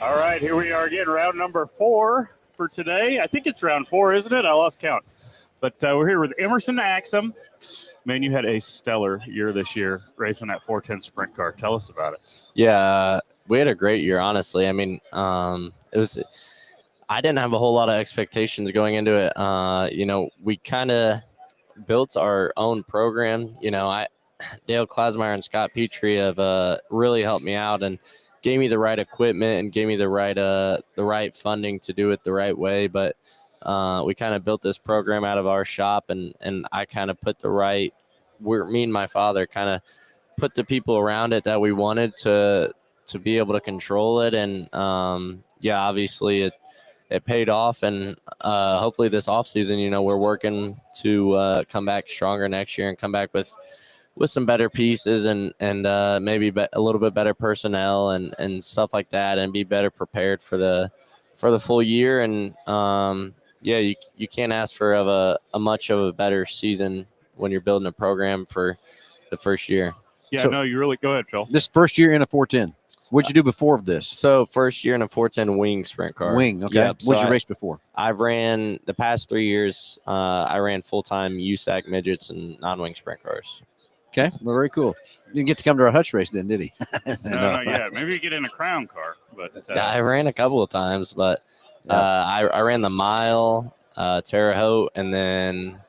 All right, here we are again, round number 4 for today. I think it's round 4, isn't it? I lost count. But we're here with Emerson Axum. Man, you had a stellar year this year racing that 410 sprint car. Tell us about it. Yeah, we had a great year, honestly. I mean, it was. I didn't have a whole lot of expectations going into it. We kind of built our own program. Dale Klasmeyer and Scott Petrie have really helped me out and gave me the right equipment and gave me the right funding to do it the right way. But we kind of built this program out of our shop, and I kind of put me and my father kind of put the people around it that we wanted to be able to control it. And obviously it paid off, and hopefully this offseason, we're working to come back stronger next year and come back with some better pieces and maybe a little bit better personnel and stuff like that, and be better prepared for the full year. And you can't ask for a much of a better season when you're building a program for the first year. Yeah, no, you really go ahead, Phil. This first year in a 410. What'd you do before this? So first year in a 410 wing sprint car. Wing, okay. Yep. What'd you race before? I've ran the past 3 years. I ran full-time USAC midgets and non-wing sprint cars. Okay, well, very cool. You didn't get to come to our Hutch race then, did he? No, not yet. Maybe you get in a Crown car. But yeah, I ran a couple of times, but I ran the mile, Terre Haute, and then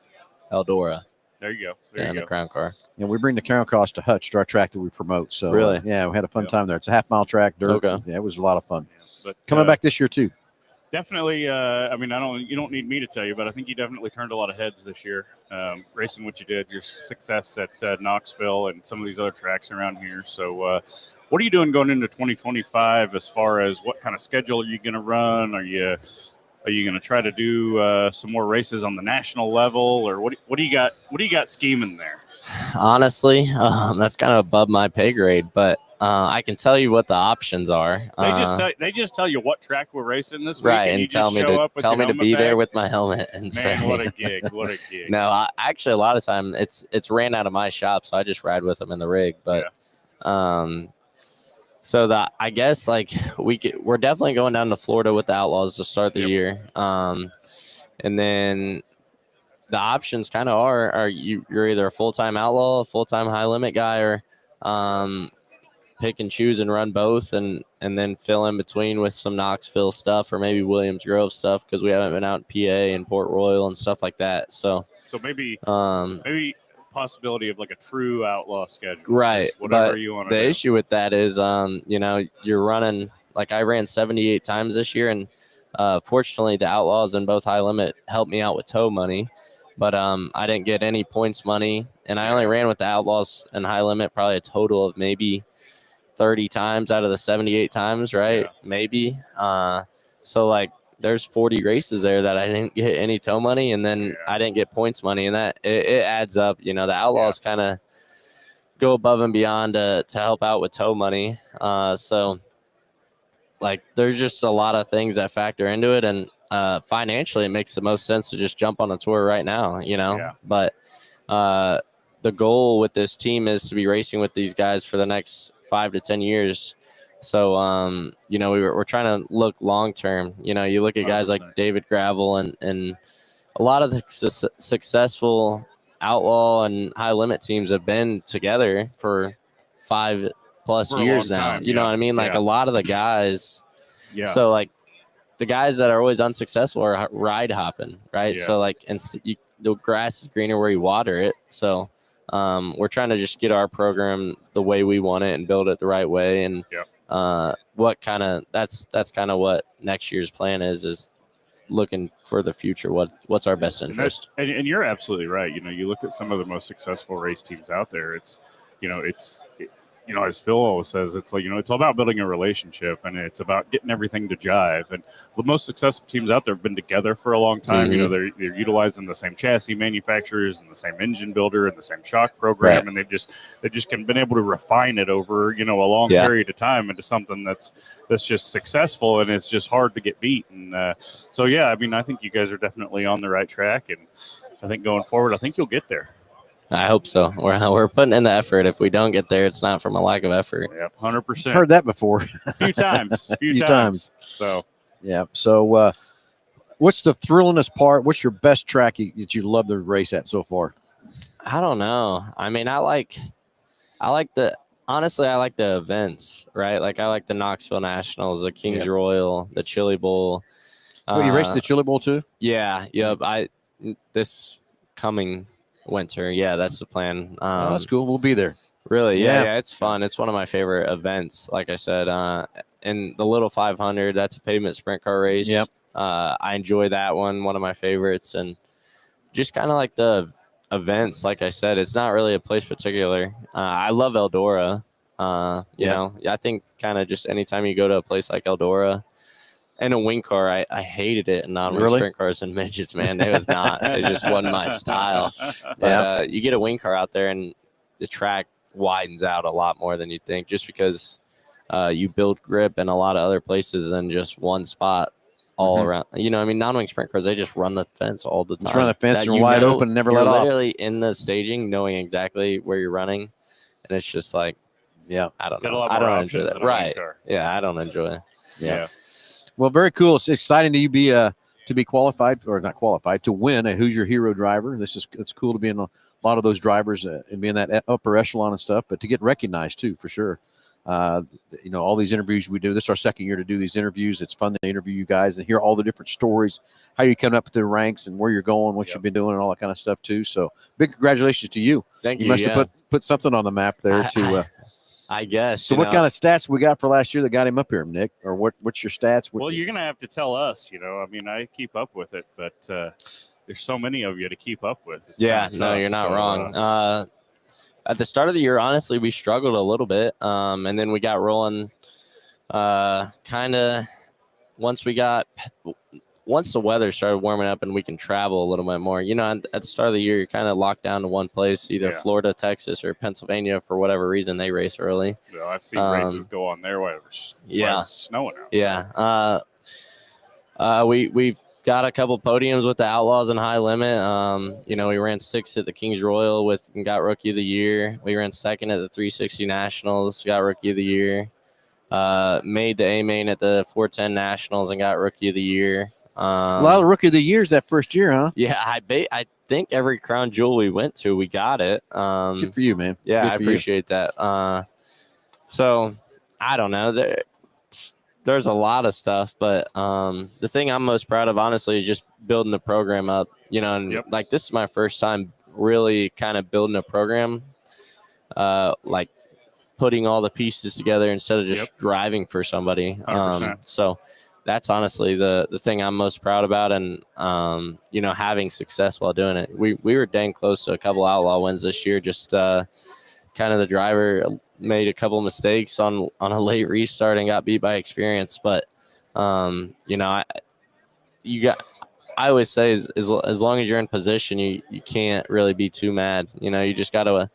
Eldora. There you go. The Crown car. Yeah, we bring the Crown cars to Hutch, to our track that we promote. So really, we had a fun time there. It's a half-mile track, dirt. Okay. Yeah, it was a lot of fun. Yeah, but coming back this year too. Definitely. You don't need me to tell you, but I think you definitely turned a lot of heads this year, racing what you did, your success at Knoxville and some of these other tracks around here. So what are you doing going into 2025 as far as what kind of schedule are you going to run? Are you going to try to do some more races on the national level, or what do you got? What do you got scheming there? Honestly, that's kind of above my pay grade, but I can tell you what the options are. They just tell you what track we're racing this week, right? And you tell just me show up with tell me to be bag. there with my helmet and Man, say, what a gig! What a gig! No, actually, a lot of time it's ran out of my shop, so I just ride with them in the rig. But so that I guess we're definitely going down to Florida with the Outlaws to start the year, and then the options kind of are you're either a full-time outlaw, a full-time high limit guy, or pick and choose and run both, and then fill in between with some Knoxville stuff or maybe Williams Grove stuff, because we haven't been out in PA and Port Royal and stuff like that. So maybe possibility of like a true outlaw schedule, right? Whatever but you want to the do. issue with that is you're running, like I ran 78 times this year, and fortunately the Outlaws and both high limit helped me out with tow money, but I didn't get any points money, and I only ran with the Outlaws and high limit probably a total of maybe 30 times out of the 78 times, right? Maybe so there's 40 races there that I didn't get any tow money, and then I didn't get points money, and that it adds up. The Outlaws kind of go above and beyond to help out with tow money. So there's just a lot of things that factor into it, and financially it makes the most sense to just jump on the tour right now, But the goal with this team is to be racing with these guys for the next 5 to 10 years. So, we're trying to look long-term. You look at guys like David Gravel and a lot of the successful outlaw and high-limit teams have been together for 5+ years now. You know what I mean? A lot of the guys. Yeah. So, the guys that are always unsuccessful are ride hopping, right? Yeah. So, the grass is greener where you water it. So, we're trying to just get our program the way we want it and build it the right way. And that's kind of what next year's plan is looking for the future. What's our best interest? And you're absolutely right. You look at some of the most successful race teams out there. As Phil always says, it's it's all about building a relationship, and it's about getting everything to jive. And the most successful teams out there have been together for a long time. Mm-hmm. They're utilizing the same chassis manufacturers and the same engine builder and the same shock program, right. And they've just been able to refine it over a long period of time into something that's just successful, and it's just hard to get beat. And I think you guys are definitely on the right track, and I think going forward, I think you'll get there. I hope so. We're putting in the effort. If we don't get there, it's not from a lack of effort. Yep, 100%. Heard that before. A few times. Few times. So, Yeah. So, what's the thrillingest part? What's your best track that you love to race at so far? I don't know. I mean, I like honestly, I like the events, right? Like I like the Knoxville Nationals, the Kings Royal, the Chili Bowl. You raced the Chili Bowl too? Yeah. Yep. This coming winter. Yeah, that's the plan. That's cool. We'll be there. Really? Yeah, it's fun. It's one of my favorite events. Like I said, and the Little 500, that's a pavement sprint car race. Yep. I enjoy that one of my favorites. And just kind of like the events, like I said, it's not really a place particular. I love Eldora. You know, I think kind of just anytime you go to a place like Eldora, and a wing car, I hated it. And non-wing sprint cars and midgets, man, it was not. It just wasn't my style. But you get a wing car out there, and the track widens out a lot more than you think, just because you build grip in a lot of other places than just one spot all around. You know, I mean, non-wing sprint cars, they just run the fence all the time. Just run the fence, you're wide open, never let off. Literally in the staging, knowing exactly where you're running, and it's just like, I don't know. I don't enjoy that. Right? Yeah, I don't enjoy it. Yeah. Well, very cool. It's exciting to be qualified, or not qualified, to win a Who's Your Hero driver. It's cool to be in a lot of those drivers and be in that upper echelon and stuff, but to get recognized too, for sure. You know, all these interviews we do. This is our second year to do these interviews. It's fun to interview you guys and hear all the different stories, how you come up through the ranks and where you're going, what you've been doing, and all that kind of stuff too. So, big congratulations to you. Thank you. You must have put something on the map there I guess. So what kind of stats we got for last year that got him up here, Nick? Or what's your stats? Well, you're going to have to tell us, you know. I mean, I keep up with it, but there's so many of you to keep up with. It's no, you're not wrong. At the start of the year, honestly, we struggled a little bit. And then we got rolling kind of once the weather started warming up and we can travel a little bit more. You know, at the start of the year, you're kind of locked down to one place, either Florida, Texas, or Pennsylvania. For whatever reason, they race early. Well, I've seen races go on there while it's snowing out. Yeah. We've got a couple podiums with the Outlaws and High Limit. You know, we ran 6th at the Kings Royal and got Rookie of the Year. We ran 2nd at the 360 Nationals, got Rookie of the Year. Made the A-Main at the 410 Nationals and got Rookie of the Year. A lot of Rookie of the Years that first year, huh? Yeah, I think every crown jewel we went to, we got it. Good for you, man. Yeah, I appreciate that. So I don't know. There's a lot of stuff, but the thing I'm most proud of, honestly, is just building the program up. You know, and like this is my first time really kind of building a program, like putting all the pieces together instead of just driving for somebody. So that's honestly the thing I'm most proud about, and you know, having success while doing it. We were dang close to a couple outlaw wins this year. Just kind of the driver made a couple mistakes on a late restart and got beat by experience. But you know, I always say as long as you're in position, you can't really be too mad. You know, you just got to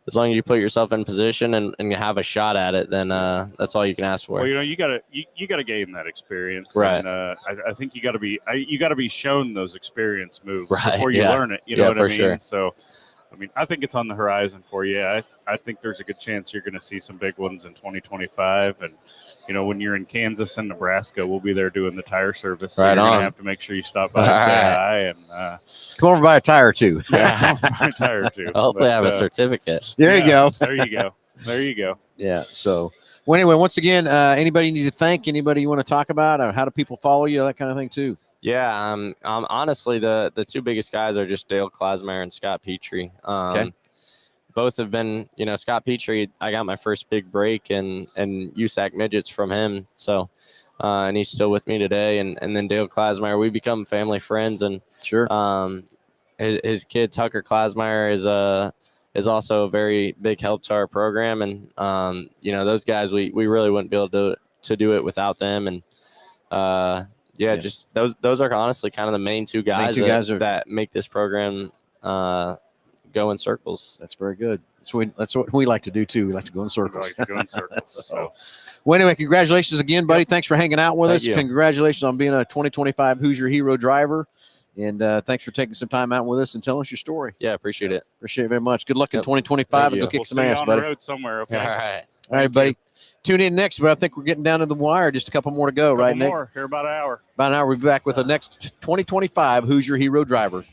as long as you put yourself in position and you have a shot at it, then that's all you can ask for. Well, you know, you gotta gain that experience, right? And, I think you gotta be shown those experience moves before you learn it. You know what I mean? Sure. So, I mean, I think it's on the horizon for you. I think there's a good chance you're going to see some big ones in 2025. And, you know, when you're in Kansas and Nebraska, we'll be there doing the tire service. So you're going to have to make sure you stop by and say hi. And come over by a tire, too. Yeah, a tire, too. Hopefully I have a certificate. There you go. There you go. There you go. Yeah. So, well, anyway, once again, anybody you need to thank, anybody you want to talk about, or how do people follow you, that kind of thing, too? Yeah, honestly, the two biggest guys are just Dale Klasmeyer and Scott Petrie. Both have been, you know, Scott Petrie, I got my first big break and USAC midgets from him. So, and he's still with me today. And then Dale Klasmeyer, we become family friends. And sure, his kid Tucker Klasmeyer is also a very big help to our program. And you know, those guys, we really wouldn't be able to do it without them. And just those are honestly kind of the main two guys, that make this program go in circles. That's very good. That's what we like to do too. We like to go in circles. We like to go in circles. So. Well, anyway, congratulations again, buddy. Thanks for hanging out with us. You. Congratulations on being a 2025 Who's Your Hero driver. And thanks for taking some time out with us and telling us your story. Yeah, appreciate it. Appreciate it very much. Good luck in Yep. 2025 Thank and go you. kick We'll some see you ass, on buddy. the road somewhere. Okay. All right. All right, buddy. Tune in next, but I think we're getting down to the wire. Just a couple more to go, Couple right, Nick? more here, about an hour. About an hour, we'll be back with the next 2025 Who's Your Hero Driver.